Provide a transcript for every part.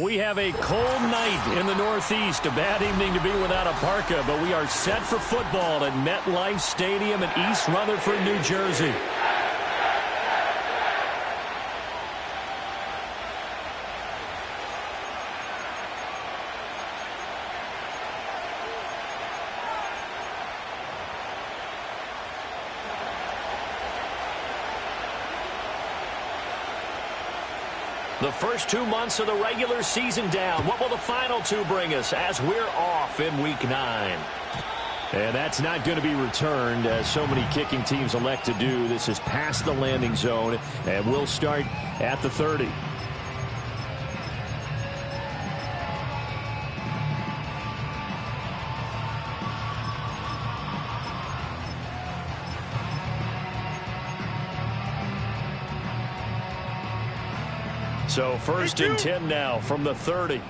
We have a cold night in the Northeast. A bad evening to be without a parka, but we are set for football at MetLife Stadium in East Rutherford, New Jersey. The first 2 months of the regular season down. What will the final two bring us as we're off in Week 9? And that's not going to be returned, as so many kicking teams elect to do. This is past the landing zone, and we'll start at the 30. So first and 10 now from the 30. Hey,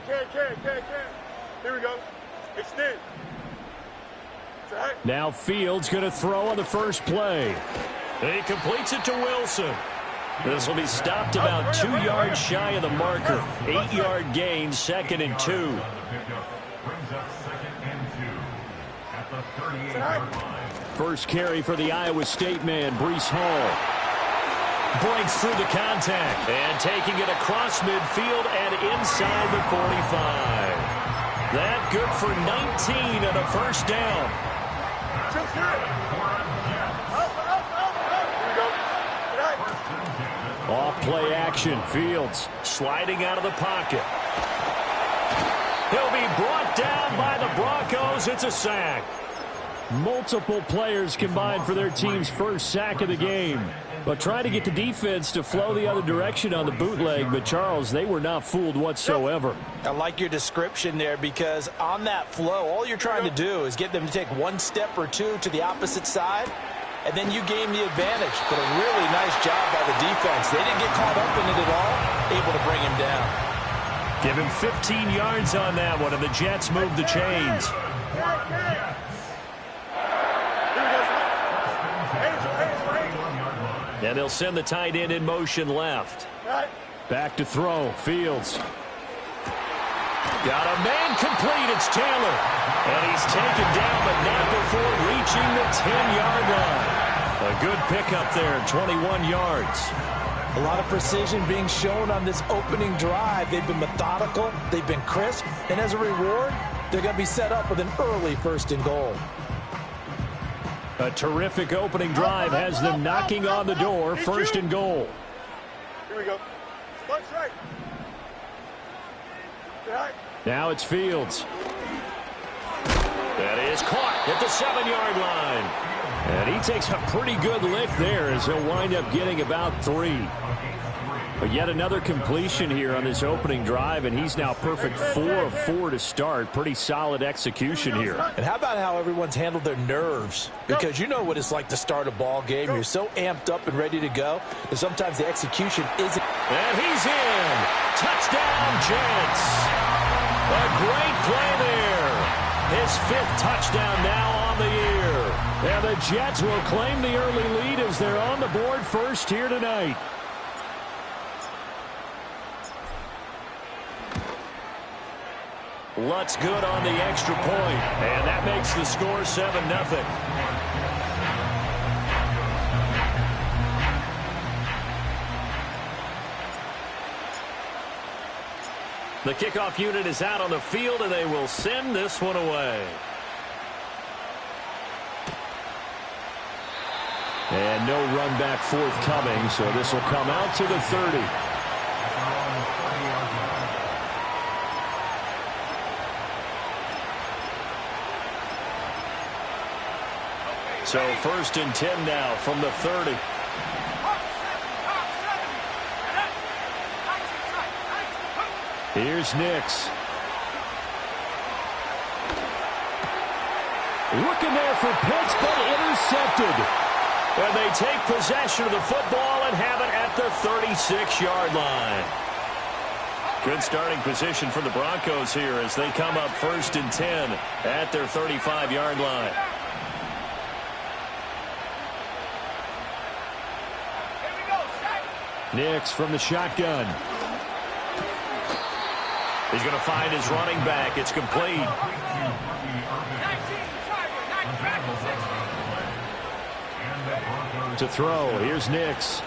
Ken. Here we go. Extend. Now Fields going to throw on the first play. He completes it to Wilson. This will be stopped about 2 yards shy of the marker. 8-yard gain, 2nd and 2. First carry for the Iowa State man, Breece Hall. Breaks through the contact and taking it across midfield and inside the 45. That good for 19 and a first down. Off play action. Fields sliding out of the pocket. He'll be brought down by the Broncos. It's a sack. Multiple players combined for their team's first sack of the game. But trying to get the defense to flow the other direction on the bootleg. But, Charles, they were not fooled whatsoever. I like your description there, because on that flow, all you're trying to do is get them to take one step or two to the opposite side, and then you gain the advantage. But a really nice job by the defense. They didn't get caught up in it at all, able to bring him down. Give him 15 yards on that one, and the Jets move the chains. And they'll send the tight end in motion left. Back to throw. Fields. Got a man complete. It's Taylor. And he's taken down, but not before reaching the 10-yard line. A good pickup there, 21 yards. A lot of precision being shown on this opening drive. They've been methodical. They've been crisp. And as a reward, they're going to be set up with an early 1st and goal. A terrific opening drive has them knocking on the door. 1st and goal. Here we go. Punch right. Now it's Fields. That is caught at the 7-yard line. And he takes a pretty good lift there, as he'll wind up getting about 3. But yet another completion here on this opening drive, and he's now perfect 4 of 4 to start. Pretty solid execution here. And how about how everyone's handled their nerves? Because you know what it's like to start a ball game. You're so amped up and ready to go, and sometimes the execution isn't. And he's in. Touchdown, Jets. A great play there. His 5th touchdown now on the year. And the Jets will claim the early lead as they're on the board first here tonight. Lutz good on the extra point, and that makes the score 7-0. The kickoff unit is out on the field, and they will send this one away. And no run back forthcoming, so this will come out to the 30. So 1st and 10 now from the 30. Here's Nix. Looking there for Pitts, but intercepted. And they take possession of the football and have it at the 36-yard line. Good starting position for the Broncos here as they come up 1st and 10 at their 35-yard line. Nix from the shotgun. He's going to find his running back. It's complete. To throw, here's Nix.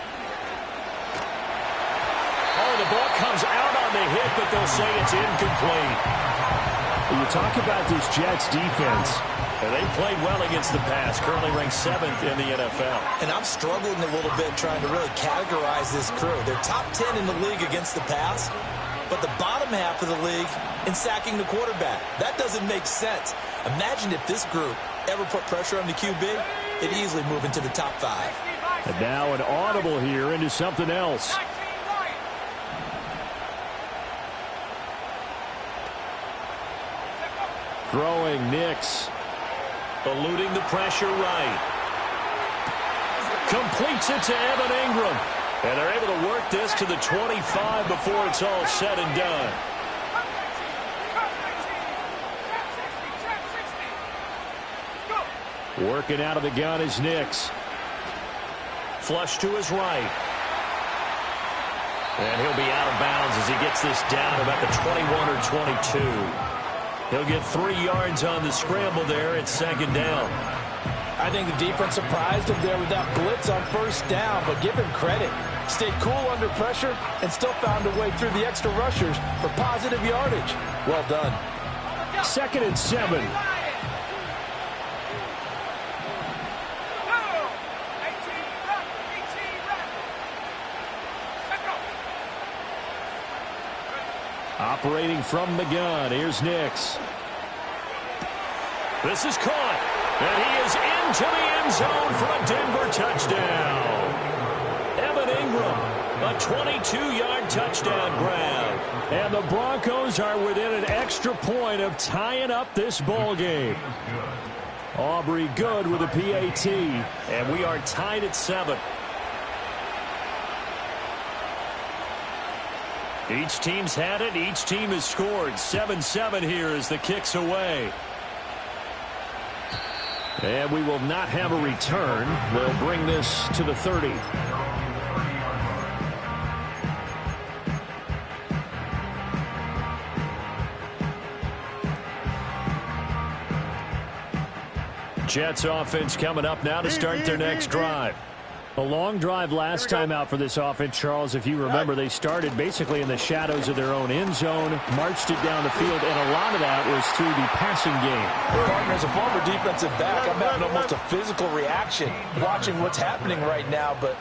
Oh, the ball comes out on the hit, but they'll say it's incomplete. You talk about this Jets defense. They played well against the pass, currently ranked 7th in the NFL. And I'm struggling a little bit trying to really categorize this crew. They're top 10 in the league against the pass, but the bottom half of the league in sacking the quarterback. That doesn't make sense. Imagine if this group ever put pressure on the QB, they'd easily move into the top 5. And now an audible here into something else. Throwing Nix. Eluding the pressure right. Completes it to Evan Ingram. And they're able to work this to the 25 before it's all said and done. Working out of the gun is Nix. Flush to his right. And he'll be out of bounds as he gets this down about the 21 or 22. He'll get 3 yards on the scramble there. It's second down. I think the defense surprised him there with that blitz on first down, but give him credit. Stayed cool under pressure and still found a way through the extra rushers for positive yardage. Well done. 2nd and 7. Operating from the gun, here's Nix. This is caught, and he is into the end zone for a Denver touchdown. Evan Ingram, a 22-yard touchdown grab. And the Broncos are within an extra point of tying up this ball game. Aubrey Good with a PAT. And we are tied at 7. Each team's had it. Each team has scored. 7-7 here as the kick's away. And we will not have a return. They'll bring this to the 30. Jets offense coming up now to start their next drive. A long drive last time out for this offense, Charles. If you remember, they started basically in the shadows of their own end zone, marched it down the field, and a lot of that was through the passing game. Partner, as a former defensive back, I'm having almost a physical reaction watching what's happening right now, but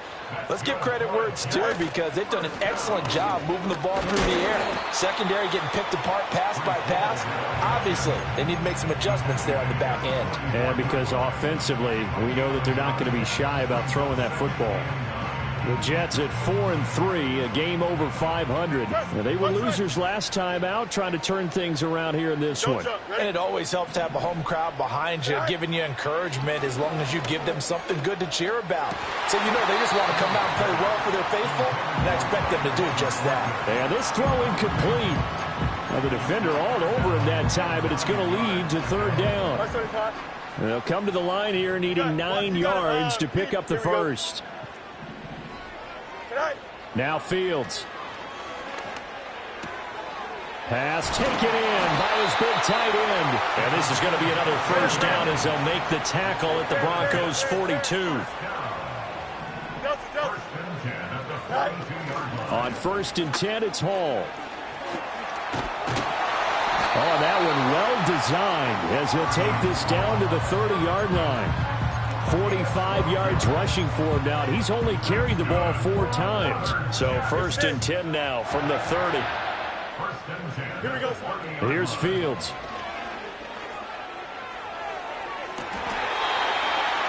let's give credit where it's due because they've done an excellent job moving the ball through the air. Secondary getting picked apart pass by pass. Obviously, they need to make some adjustments there on the back end. And because offensively, we know that they're not going to be shy about throwing that football. The Jets at 4-3, a game over 500. Now, they were losers last time out, trying to turn things around here in this one. And it always helps to have a home crowd behind you, giving you encouragement as long as you give them something good to cheer about. So you know they just want to come out and play well for their faithful, and I expect them to do just that. And this throw incomplete. Well, the defender all over him that time, but it's going to lead to third down. They'll come to the line here needing 9 yards to pick up the first. Now Fields. Pass taken in by his big tight end. And this is going to be another first down as they'll make the tackle at the Broncos' 42. On 1st and 10, it's Hall. Oh, that one well designed as he'll take this down to the 30-yard line. 45 yards rushing for him now. He's only carried the ball 4 times. So 1st and 10 now from the 30. Here we go. Here's Fields.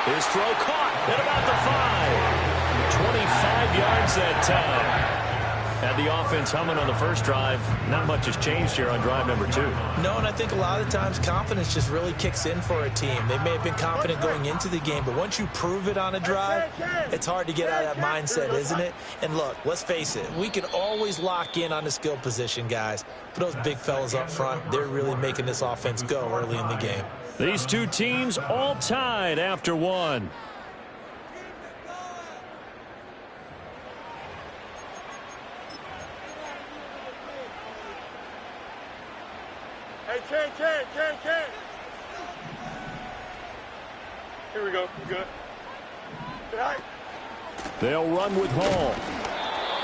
His throw caught at about the 5. 25 yards that time. Had the offense humming on the first drive. Not much has changed here on drive number 2. No, and I think a lot of times confidence just really kicks in for a team. They may have been confident going into the game, but once you prove it on a drive, it's hard to get out of that mindset, isn't it? And look, let's face it, we can always lock in on the skill position, guys. But those big fellas up front, they're really making this offense go early in the game. These two teams all tied after 1. Ken. Here we go. You good? They'll run with Hall.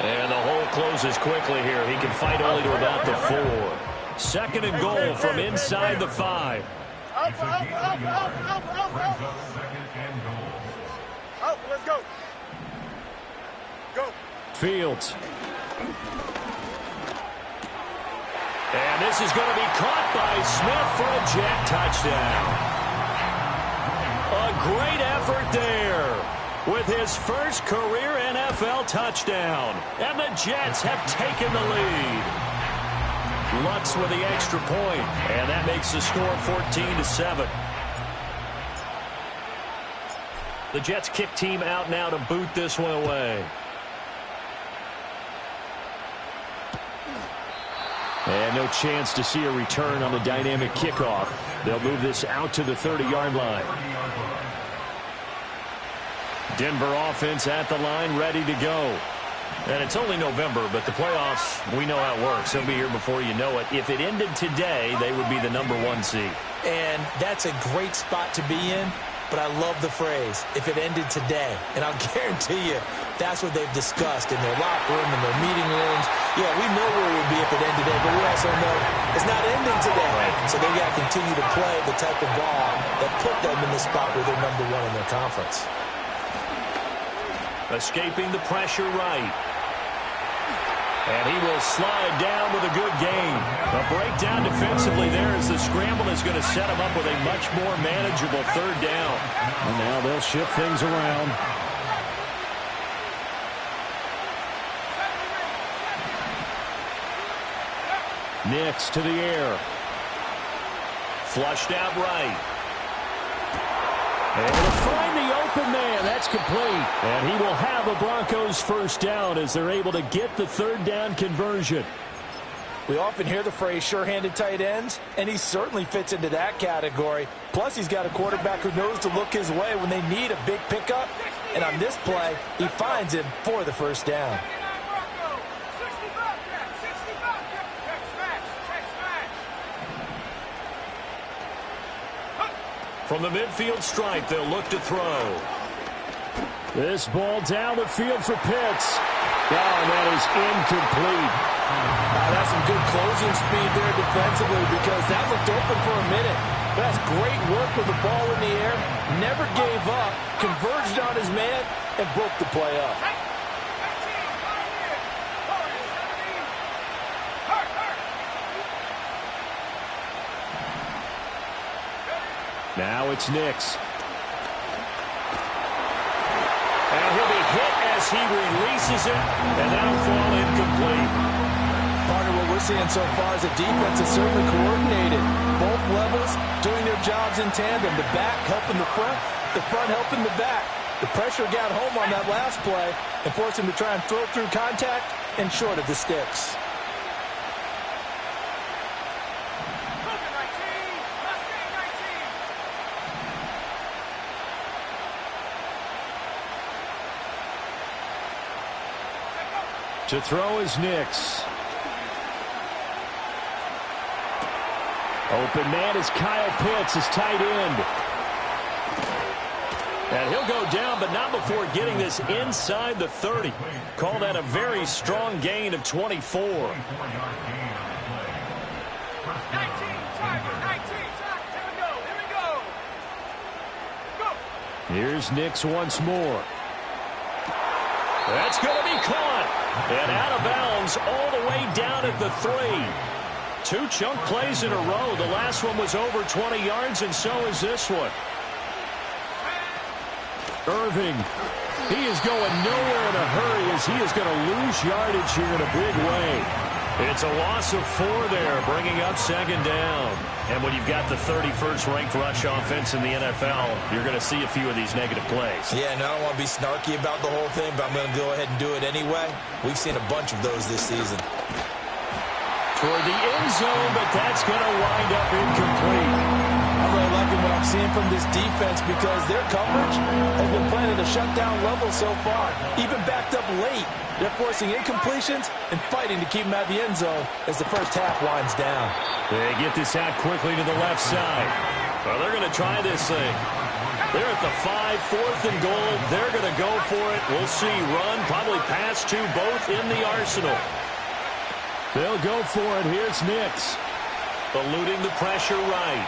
And the hole closes quickly here. He can fight only to about the 4. 2nd and goal from inside the 5. Let's go. Fields. And this is going to be caught by Smith for a Jet touchdown. A great effort there with his first career NFL touchdown. And the Jets have taken the lead. Lutz with the extra point, and that makes the score 14-7. The Jets kick team out now to boot this one away. And no chance to see a return on the dynamic kickoff. They'll move this out to the 30-yard line. Denver offense at the line, ready to go. And it's only November, but the playoffs, we know how it works. They'll be here before you know it. If it ended today, they would be the #1 seed. And that's a great spot to be in, but I love the phrase, if it ended today. And I'll guarantee you, that's what they've discussed in their locker room, in their meeting rooms. Yeah, we know where it would be if it ended today, but we also know it's not ending today. So they got to continue to play the type of ball that put them in the spot where they're #1 in their conference. Escaping the pressure right. And he will slide down with a good gain. A breakdown defensively there as the scramble is going to set him up with a much more manageable 3rd down. And now they'll shift things around. Nix to the air. Flushed out right. And to find the open man, that's complete. And he will have a Broncos 1st down as they're able to get the 3rd down conversion. We often hear the phrase sure-handed tight ends, and he certainly fits into that category. Plus, he's got a quarterback who knows to look his way when they need a big pickup. And on this play, he finds him for the 1st down. From the midfield stripe, they'll look to throw. This ball down the field for Pitts. Oh, and that is incomplete. That's some good closing speed there defensively because that looked open for a minute. That's great work with the ball in the air. Never gave up, converged on his man, and broke the play up. Now it's Nix. And he'll be hit as he releases it, and that'll fall incomplete. Partner, what we're seeing so far is the defense is certainly coordinated. Both levels doing their jobs in tandem. The back helping the front helping the back. The pressure got home on that last play and forced him to try and throw through contact and short of the sticks. To throw is Nix. Open man is Kyle Pitts, his tight end. And he'll go down, but not before getting this inside the 30. Call that a very strong gain of 24. Here's Nix once more. That's going to be caught. And out of bounds all the way down at the 3. 2 chunk plays in a row. The last one was over 20 yards, and so is this one. Irving. He is going nowhere in a hurry as he is going to lose yardage here in a big way. It's a loss of 4 there, bringing up 2nd down. And when you've got the 31st ranked rush offense in the NFL, you're going to see a few of these negative plays. Yeah, and I don't want to be snarky about the whole thing, but I'm going to go ahead and do it anyway. We've seen a bunch of those this season. Toward the end zone, but that's going to wind up incomplete. I'm really liking what I'm seeing from this defense because their coverage has been playing at a shutdown level so far. Even backed up late, they're forcing incompletions and fighting to keep them out of the end zone as the first half winds down. They get this out quickly to the left side. Well, they're going to try this thing. They're at the 5, 4th and goal. They're going to go for it. We'll see. Run, probably pass to both in the arsenal. They'll go for it. Here's Nix. Eluding the pressure right.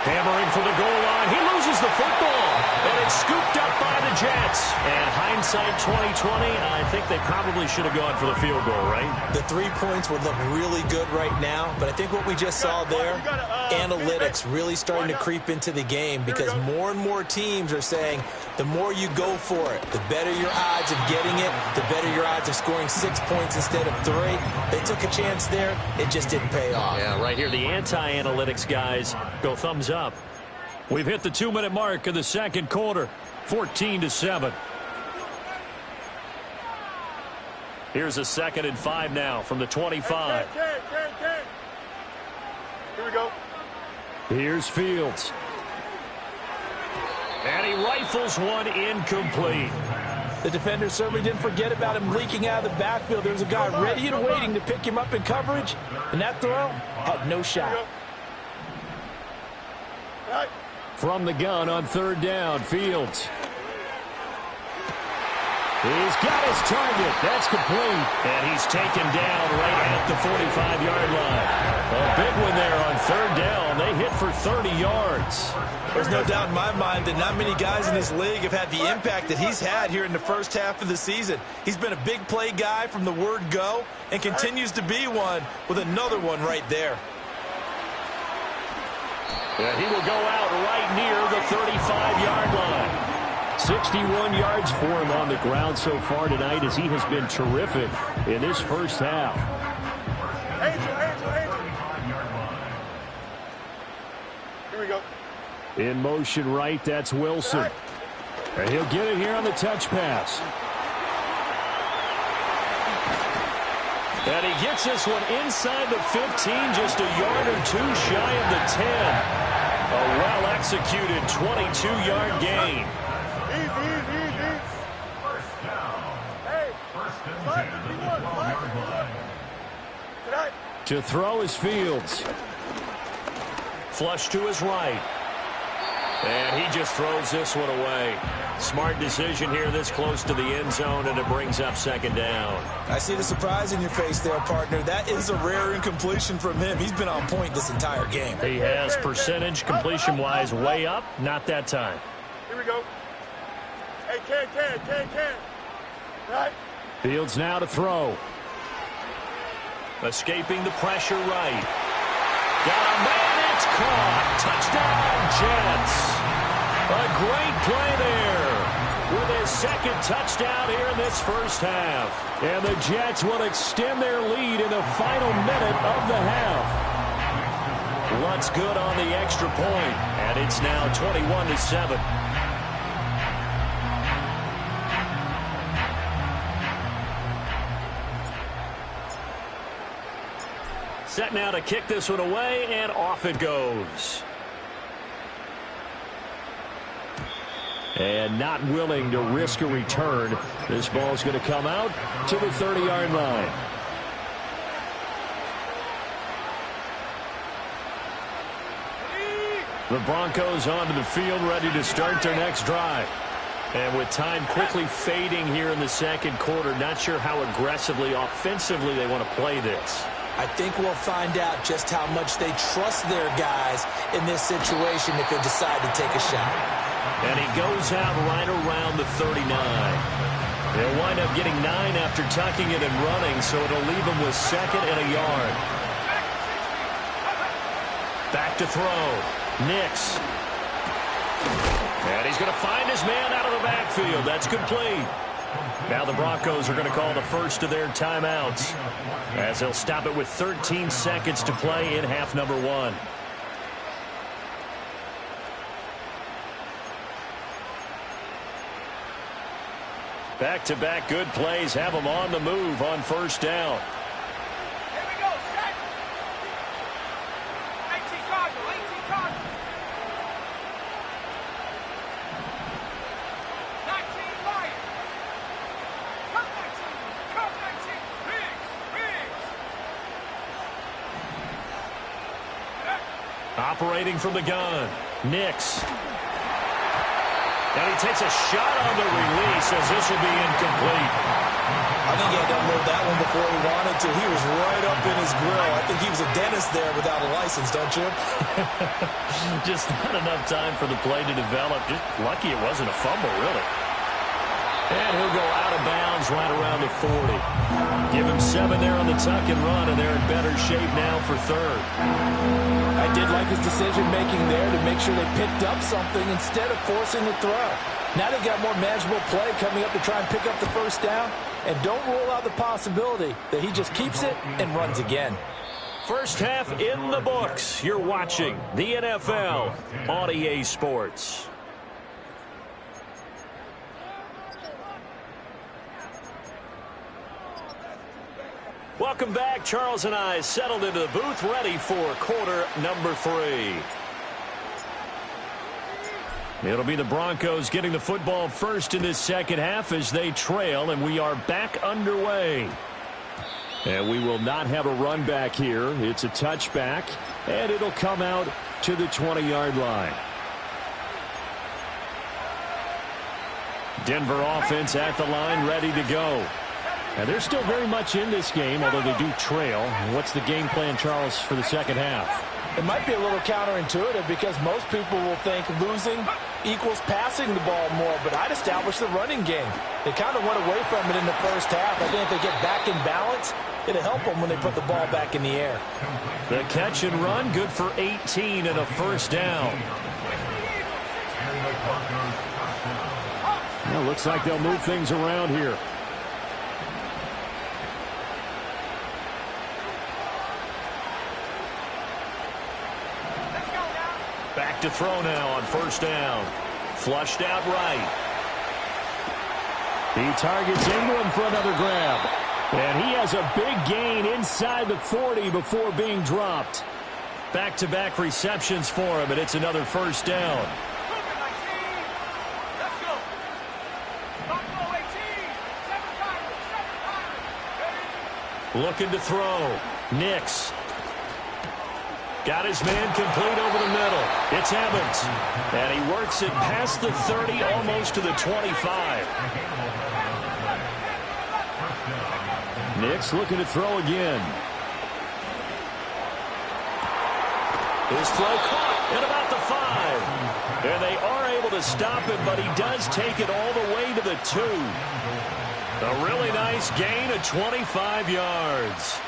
Hammering for the goal line. He loses the football. And it's scooped up by the Jets. And hindsight 2020, I think they probably should have gone for the field goal, right? The 3 points would look really good right now, but I think what we just saw there, analytics really starting to creep into the game because more and more teams are saying the more you go for it, the better your odds of getting it, the better your odds of scoring 6 points instead of 3. They took a chance there. It just didn't pay off. Yeah, right here, the anti-analytics guys go thumbs up. We've hit the 2-minute mark of the second quarter, 14-7. Here's a 2nd and 5 now from the 25. Here we go. Here's Fields. And he rifles one incomplete. The defender certainly didn't forget about him leaking out of the backfield. There was a guy ready and waiting to pick him up in coverage, and that throw had no shot. From the gun on 3rd down, Fields. He's got his target. That's complete. And he's taken down right at the 45-yard line. A big one there on 3rd down. They hit for 30 yards. There's no doubt in my mind that not many guys in this league have had the impact that he's had here in the first half of the season. He's been a big play guy from the word go and continues to be one with another one right there. And he will go out right near the 35-yard line. 61 yards for him on the ground so far tonight as he has been terrific in this first half. Here we go. In motion right, that's Wilson. And he'll get it here on the touch pass. And he gets this one inside the 15, just a yard or two shy of the 10. A well-executed 22-yard gain. To throw is Fields. Flush to his right. And he just throws this one away. Smart decision here this close to the end zone, and it brings up 2nd down. I see the surprise in your face there, partner. That is a rare incompletion from him. He's been on point this entire game. He has percentage completion-wise way up. Not that time. Here we go. Hey, Ken. Right. Fields now to throw. Escaping the pressure right. Got a man, it's caught. Touchdown, Jets. A great play there with his 2nd touchdown here in this first half. And the Jets will extend their lead in the final minute of the half. What's good on the extra point, and it's now 21-7. Set now to kick this one away, and off it goes. And not willing to risk a return. This ball's going to come out to the 30-yard line. The Broncos onto the field, ready to start their next drive. And with time quickly fading here in the second quarter, not sure how aggressively, offensively they want to play this. I think we'll find out just how much they trust their guys in this situation if they decide to take a shot. And he goes out right around the 39. They'll wind up getting 9 after tucking it and running, so it'll leave them with 2nd and a yard. Back to throw. Nix. And he's going to find his man out of the backfield. That's complete. Now the Broncos are going to call the first of their timeouts as they'll stop it with 13 seconds to play in half number 1. Back-to-back good plays have them on the move on 1st down. Here we go, set. 18 guard. Operating from the gun, Nix. And he takes a shot on the release as this will be incomplete. I think he had to unload that one before he wanted to. He was right up in his grill. I think he was a dentist there without a license, don't you? Just not enough time for the play to develop. Just lucky it wasn't a fumble, really. And he'll go out of bounds right around the 40. Give him 7 there on the tuck and run, and they're in better shape now for third. I did like his decision-making there to make sure they picked up something instead of forcing the throw. Now they've got more manageable play coming up to try and pick up the first down, and don't rule out the possibility that he just keeps it and runs again. First half in the books. You're watching the NFL on EA Sports. Welcome back. Charles and I settled into the booth, ready for quarter number 3. It'll be the Broncos getting the football first in this second half as they trail, and we are back underway. And we will not have a run back here. It's a touchback, and it'll come out to the 20-yard line. Denver offense at the line, ready to go. And they're still very much in this game, although they do trail. What's the game plan, Charles, for the second half? It might be a little counterintuitive because most people will think losing equals passing the ball more, but I'd establish the running game. They kind of went away from it in the first half. I think if they get back in balance, it'll help them when they put the ball back in the air. The catch and run, good for 18 and a first down. Well, looks like they'll move things around here. Back to throw now on first down. Flushed out right. He targets Ingram for another grab. And he has a big gain inside the 40 before being dropped. Back-to-back receptions for him, and it's another first down. Looking to throw. Nix. Got his man complete over the middle. It's Evans. And he works it past the 30, almost to the 25. Nix looking to throw again. His throw caught at about the 5. And they are able to stop him, but he does take it all the way to the 2. A really nice gain of 25 yards.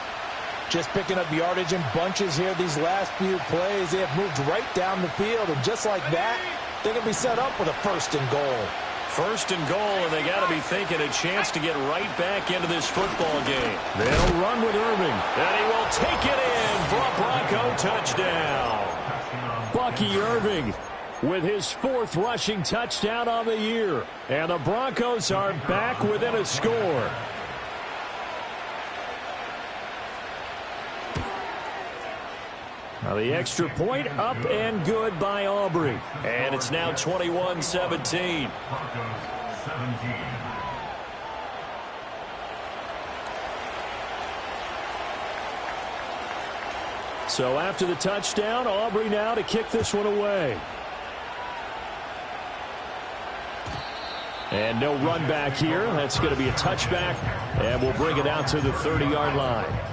Just picking up yardage in bunches here these last few plays. They have moved right down the field, and just like that, they can be set up with a 1st and goal. 1st and goal, and they got to be thinking a chance to get right back into this football game. They'll run with Irving. And he will take it in for a Bronco touchdown. Bucky Irving with his 4th rushing touchdown on the year. And the Broncos are back within a score. Now the extra point up and good by Aubrey. And it's now 21-17. So after the touchdown, Aubrey now to kick this one away. And no run back here. That's going to be a touchback. And we'll bring it out to the 30-yard line.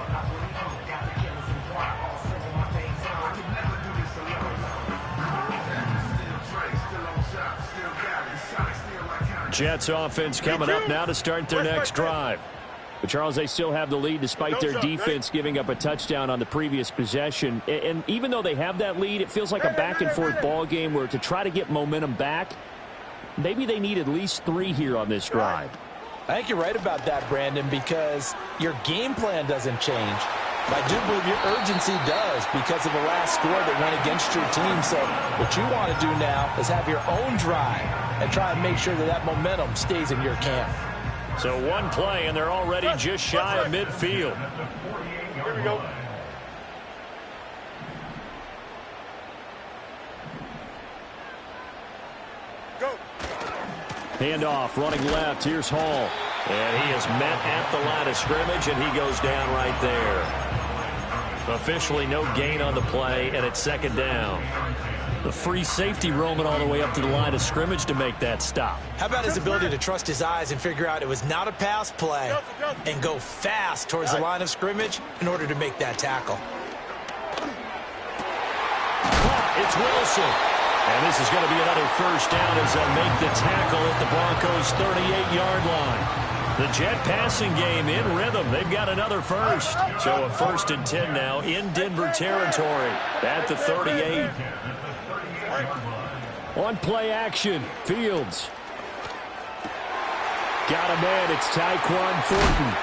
Jets offense coming up now to start their next drive. But Charles, they still have the lead despite their defense giving up a touchdown on the previous possession. And even though they have that lead, it feels like a back-and-forth ball game where to try to get momentum back, maybe they need at least 3 here on this drive. I think you're right about that, Brandon, because your game plan doesn't change. I do believe your urgency does because of the last score that went against your team. So what you want to do now is have your own drive and try and make sure that that momentum stays in your camp. So one play, and they're already just shy of midfield. Here we go. Go. Handoff, running left. Here's Hall. And he is met at the line of scrimmage, and he goes down right there. Officially no gain on the play, and it's second down. The free safety roaming all the way up to the line of scrimmage to make that stop. How about his ability to trust his eyes and figure out it was not a pass play and go fast towards the line of scrimmage in order to make that tackle. It's Wilson. And this is going to be another first down as they make the tackle at the Broncos' 38-yard line. The Jet passing game in rhythm. They've got another first. So a 1st and 10 now in Denver territory at the 38. On play action, Fields. Got a man, it's Tyquan Thornton.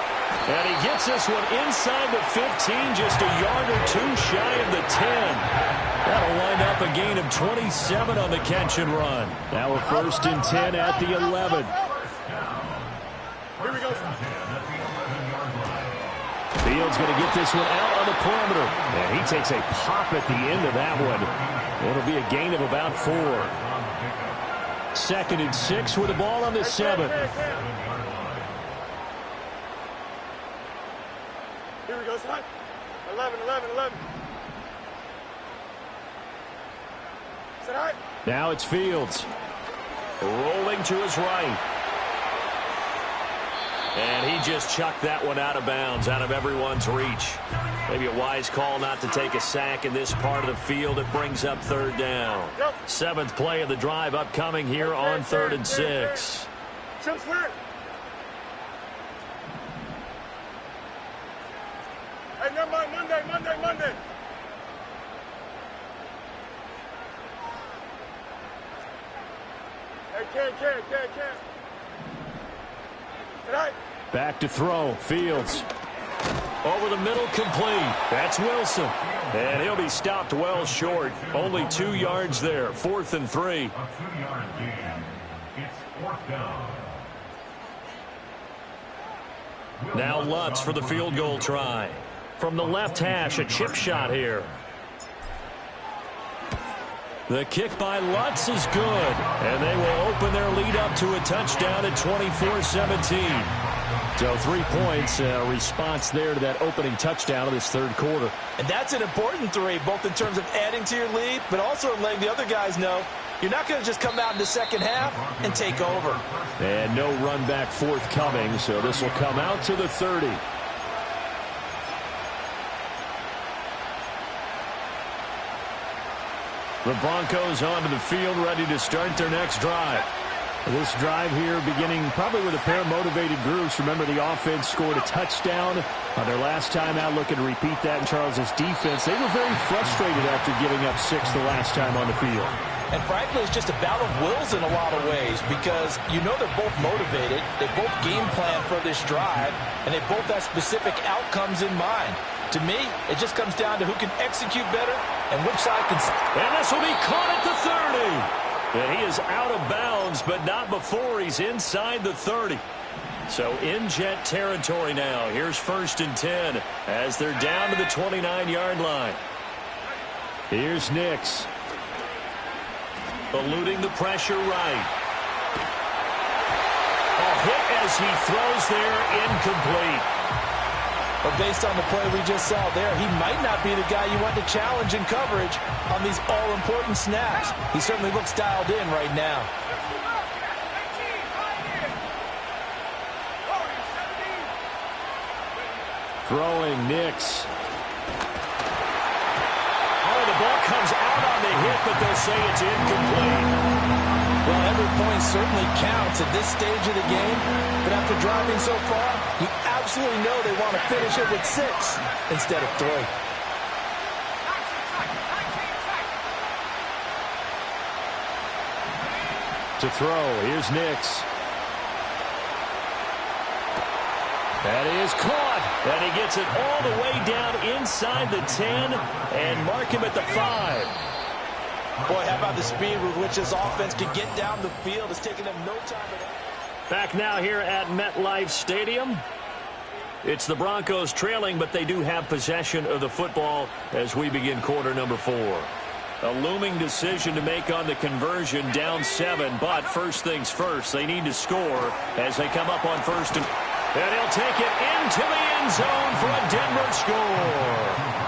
And he gets this one inside the 15, just a yard or two shy of the 10. That'll wind up a gain of 27 on the catch and run. Now a 1st and 10 at the 11. Here we go. Fields going to get this one out on the perimeter. And he takes a pop at the end of that one. It'll be a gain of about 4. 2nd and 6 with the ball on the 7. Here we go, son. 11. Is that all right? Now it's Fields. Rolling to his right. And he just chucked that one out of bounds, out of everyone's reach. Maybe a wise call not to take a sack in this part of the field. It brings up 3rd down. 7th play of the drive upcoming here on 3rd and 6. Jump clear. Hey, never mind. Monday. Hey, can't. All right. Back to throw, Fields. Over the middle, complete. That's Wilson. And he'll be stopped well short. Only 2 yards there. 4th and 3. A 2-yard gain. It's 4th down. Now Lutz for the field goal try. From the left hash, a chip shot here. The kick by Lutz is good. And they will open their lead up to a touchdown at 24-17. So 3 points, response there to that opening touchdown of this 3rd quarter. And that's an important 3, both in terms of adding to your lead, but also in letting the other guys know you're not going to just come out in the second half and take over. And no run back forthcoming, so this will come out to the 30. The Broncos onto the field, ready to start their next drive. This drive here beginning probably with a pair of motivated groups. Remember, the offense scored a touchdown on their last time out, looking to repeat that in Charles's defense. They were very frustrated after giving up 6 the last time on the field. And frankly, it's just a battle of wills in a lot of ways because you know they're both motivated, they both game plan for this drive, and they both have specific outcomes in mind. To me, it just comes down to who can execute better and which side can... And this will be caught at the 30. And he is out of bounds, but not before he's inside the 30. So in Jet territory now. Here's 1st and 10 as they're down to the 29-yard line. Here's Nix. Eluding the pressure right. A hit as he throws there, incomplete. But based on the play we just saw there, he might not be the guy you want to challenge in coverage on these all-important snaps. He certainly looks dialed in right now. Throwing Nix. Oh, the ball comes out on the hit, but they'll say it's incomplete. Well, every point certainly counts at this stage of the game, but after driving so far, you absolutely know they want to finish it with 6 instead of 3. To throw, here's Nix. That is caught, and he gets it all the way down inside the 10 and mark him at the 5. Boy, how about the speed with which this offense can get down the field? It's taking them no time at all. Back now here at MetLife Stadium. It's the Broncos trailing, but they do have possession of the football as we begin quarter number 4. A looming decision to make on the conversion, down 7, but first things first, they need to score as they come up on 1st and he'll take it into the end zone for a Denver score.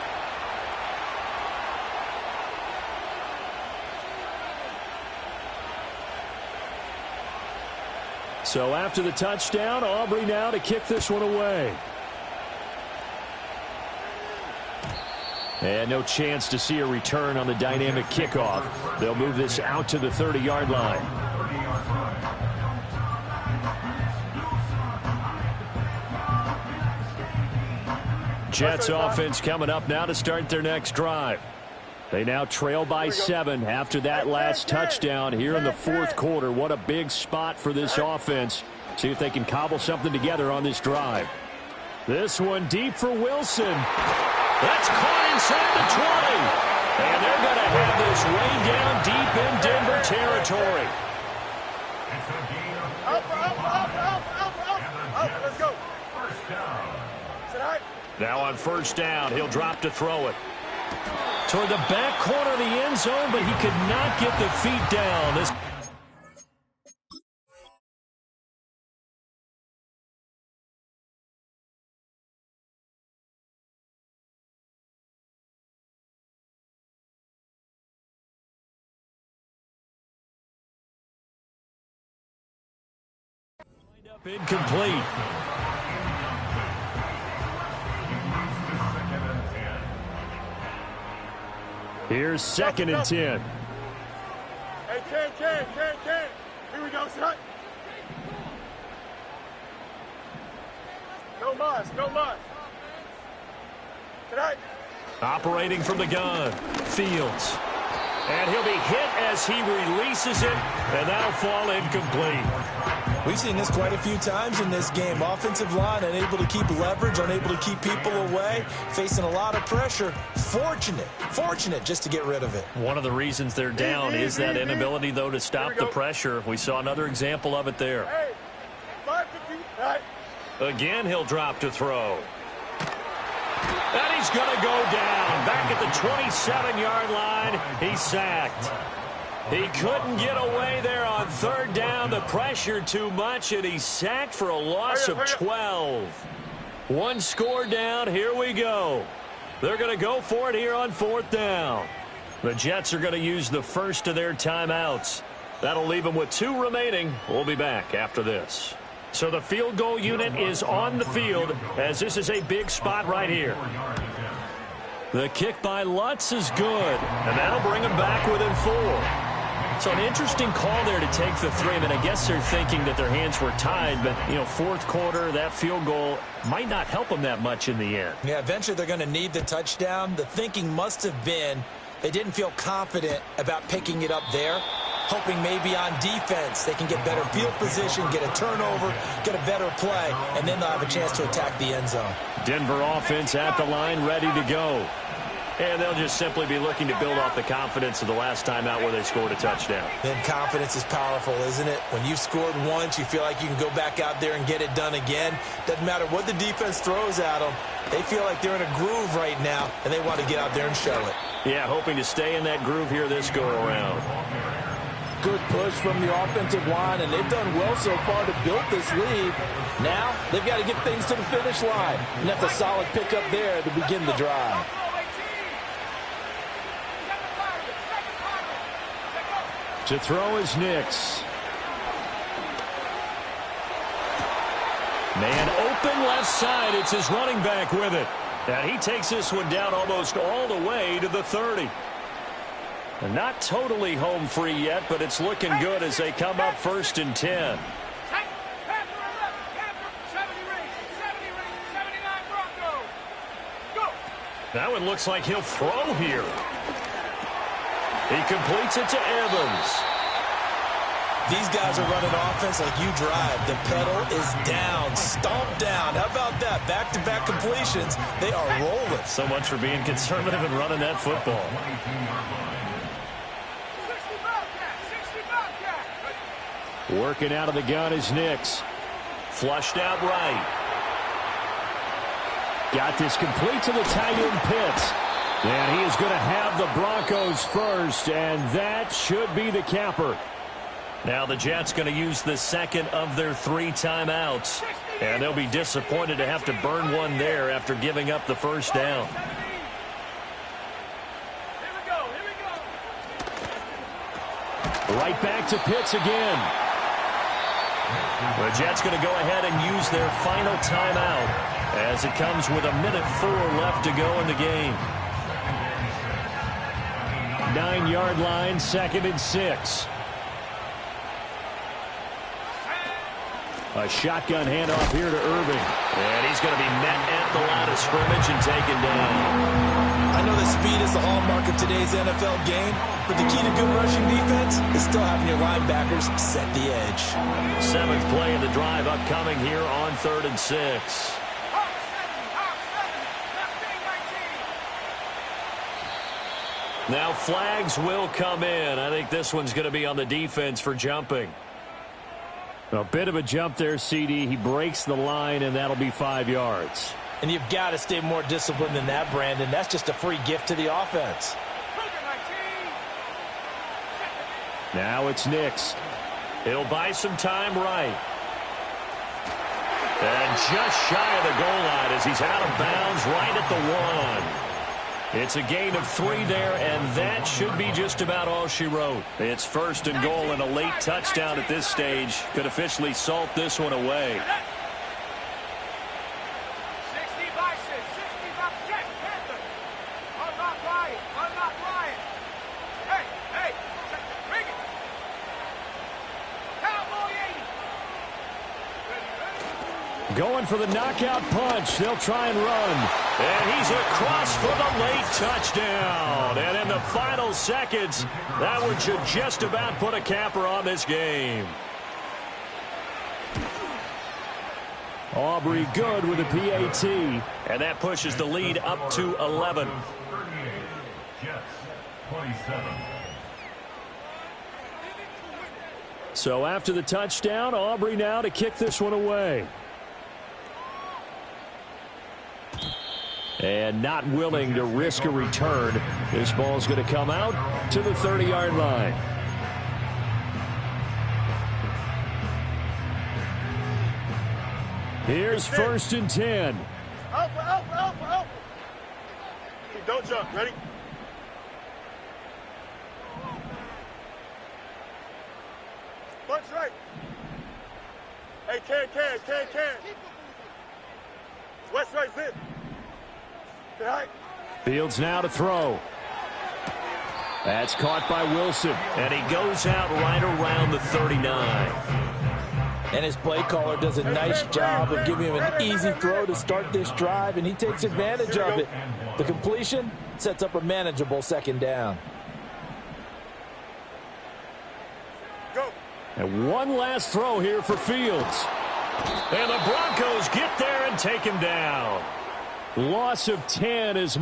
So after the touchdown, Aubrey now to kick this one away. And no chance to see a return on the dynamic kickoff. They'll move this out to the 30-yard line. Jets offense coming up now to start their next drive. They now trail by 7 after that last touchdown here in the fourth quarter. What a big spot for this offense. See if they can cobble something together on this drive. This one deep for Wilson. That's caught inside the 20. And they're going to have this way down deep in Denver territory. Let's go. Now on first down, he'll drop to throw it. Toward the back corner of the end zone, but he could not get the feet down. This up incomplete. Here's second and 10. Hey, Ken. Here we go, son. No mas. Tonight. Operating from the gun. Fields. And he'll be hit as he releases it, and that'll fall incomplete. We've seen this quite a few times in this game. Offensive line unable to keep leverage, unable to keep people away, facing a lot of pressure. Fortunate just to get rid of it. One of the reasons they're down is that inability, though, to stop the pressure. We saw another example of it there. Hey, 550. Right. Again, he'll drop to throw. And he's going to go down. Back at the 27-yard line, he's sacked. He couldn't get away there on third down. The pressure too much, and he's sacked for a loss of 12. One score down. Here we go. They're going to go for it here on fourth down. The Jets are going to use the first of their timeouts. That'll leave them with 2 remaining. We'll be back after this. So the field goal unit is on the field as this is a big spot right here. The kick by Lutz is good, and that'll bring them back within 4. So an interesting call there to take the 3. I mean, I guess they're thinking that their hands were tied, but, you know, fourth quarter, that field goal might not help them that much in the end. Yeah, eventually they're going to need the touchdown. The thinking must have been they didn't feel confident about picking it up there, hoping maybe on defense they can get better field position, get a turnover, get a better play, and then they'll have a chance to attack the end zone. Denver offense at the line, ready to go. And they'll just simply be looking to build off the confidence of the last time out where they scored a touchdown. Then confidence is powerful, isn't it? When you've scored once, you feel like you can go back out there and get it done again. Doesn't matter what the defense throws at them. They feel like they're in a groove right now, and they want to get out there and show it. Yeah, hoping to stay in that groove here this go-around. Good push from the offensive line, and they've done well so far to build this lead. Now, they've got to get things to the finish line. And that's a solid pickup there to begin the drive. To throw is Nix. Man open left side. It's his running back with it. And he takes this one down almost all the way to the 30. And not totally home free yet, but it's looking good as they come up first and 10. That one looks like he'll throw here. He completes it to Evans. These guys are running offense like you drive. The pedal is down, stomped down. How about that? Back-to-back completions. They are rolling. So much for being conservative and running that football. Working out of the gun is Nix. Flushed out right. Got this complete to the tight end Pitts. And he is going to have the Broncos first, and that should be the capper. Now the Jets going to use the second of their 3 timeouts. And they'll be disappointed to have to burn one there after giving up the first down. Right back to Pitts again. The Jets going to go ahead and use their final timeout as it comes with 1:04 left to go in the game. 9-yard line, 2nd and 6. A shotgun handoff here to Irving. And he's going to be met at the line of scrimmage and taken down. I know that speed is the hallmark of today's NFL game, but the key to good rushing defense is still having your linebackers set the edge. 7th play of the drive upcoming here on 3rd and 6. Now flags will come in. I think this one's going to be on the defense for jumping. A bit of a jump there, CD. He breaks the line, and that'll be 5 yards. And you've got to stay more disciplined than that, Brandon. That's just a free gift to the offense. Now it's Nix. It'll buy some time right. And just shy of the goal line as he's out of bounds right at the 1. It's a gain of 3 there, and that should be just about all she wrote. It's 1st and goal, and a late touchdown at this stage could officially salt this one away. 65, 65, Jet, Panther. Unlock Ryan, unlock Ryan. Hey, bring it. Cowboy 80. Going for the knockout punch. They'll try and run. And he's across for the late touchdown. And in the final seconds, that one should just about put a capper on this game. Aubrey good with a PAT. And that pushes the lead up to 11. 38, Jets, 27. So after the touchdown, Aubrey now to kick this one away. And not willing to risk a return. This ball's going to come out to the 30-yard line. Here's 1st and 10. Alpha. Don't jump. Ready? Bunch right. Hey, can. West right, zip. Right. Fields now to throw. That's caught by Wilson. And he goes out right around the 39. And his play caller does a nice job of giving him an easy throw to start this drive, and he takes advantage of it. The completion sets up a manageable 2nd down. Go. And one last throw here for Fields. And the Broncos get there and take him down. Loss of 10 is